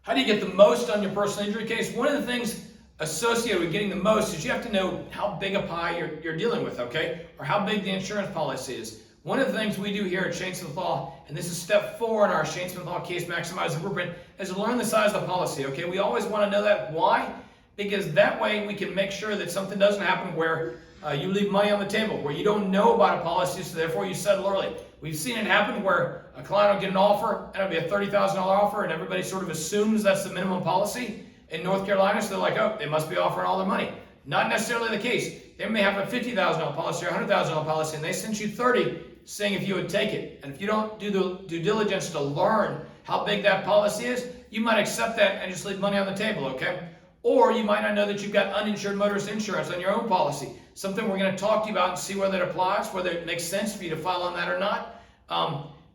How do you get the most on your personal injury case? One of the things associated with getting the most is you have to know how big a pie you're dealing with, okay? Or how big the insurance policy is. One of the things we do here at Shane Smith Law, and this is step 4 in our Shane Smith Law Case Maximizer Blueprint, is to learn the size of the policy, okay? We always want to know that. Why? Because that way we can make sure that something doesn't happen where you leave money on the table, where you don't know about a policy, so therefore you settle early. We've seen it happen where a client will get an offer, and it'll be a $30,000 offer, and everybody sort of assumes that's the minimum policy in North Carolina, so they're like, oh, they must be offering all their money. Not necessarily the case. They may have a $50,000 policy or a $100,000 policy, and they sent you 30, saying if you would take it. And if you don't do the due diligence to learn how big that policy is, you might accept that and just leave money on the table, okay? Or you might not know that you've got uninsured motorist insurance on your own policy. Something we're going to talk to you about and see whether it applies, whether it makes sense for you to file on that or not,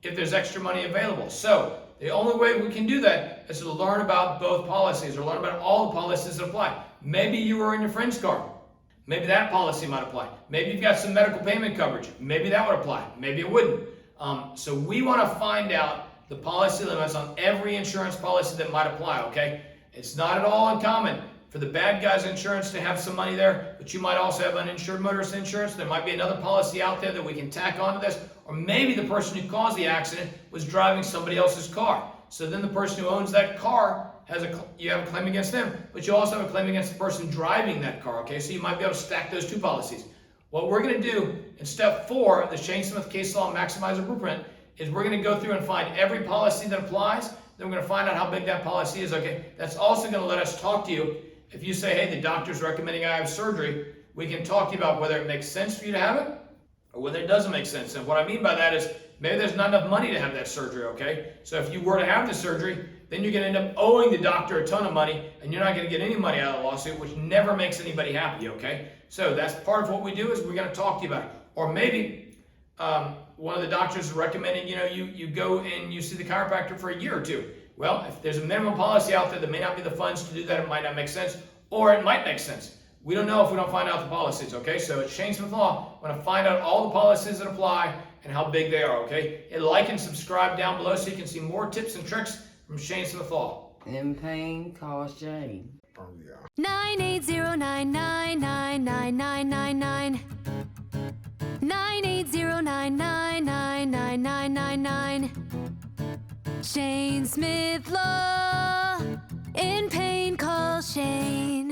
if there's extra money available. So the only way we can do that is to learn about both policies or learn about all the policies that apply. Maybe you were in your friend's car. Maybe that policy might apply. Maybe you've got some medical payment coverage. Maybe that would apply. Maybe it wouldn't. So we want to find out the policy limits on every insurance policy that might apply, okay? It's not at all uncommon for the bad guy's insurance to have some money there, but you might also have uninsured motorist insurance. There might be another policy out there that we can tack onto this, or maybe the person who caused the accident was driving somebody else's car. So then the person who owns that car you have a claim against them, but you also have a claim against the person driving that car, okay? So you might be able to stack those two policies. What we're going to do in step 4 of the Shane Smith Case Law Maximizer Blueprint is we're going to go through and find every policy that applies. Then we're going to find out how big that policy is, okay? That's also going to let us talk to you. If you say, hey, the doctor's recommending I have surgery, we can talk to you about whether it makes sense for you to have it or whether it doesn't make sense. And what I mean by that is maybe there's not enough money to have that surgery, okay? So if you were to have the surgery, then you're going to end up owing the doctor a ton of money, and you're not going to get any money out of the lawsuit, which never makes anybody happy, okay? So that's part of what we do is we're going to talk to you about it. Or maybe one of the doctors is recommending, you go and you see the chiropractor for a year or 2. Well, if there's a minimum policy out there that may not be the funds to do that, it might not make sense, or it might make sense. We don't know if we don't find out the policies, okay? So at Shane Smith Law, we're going to find out all the policies that apply and how big they are, okay? And like and subscribe down below so you can see more tips and tricks from Shane Smith Law. In pain, call Shane. Oh, yeah. 98099999999. 980999999. Shane Smith Law. In pain, call Shane.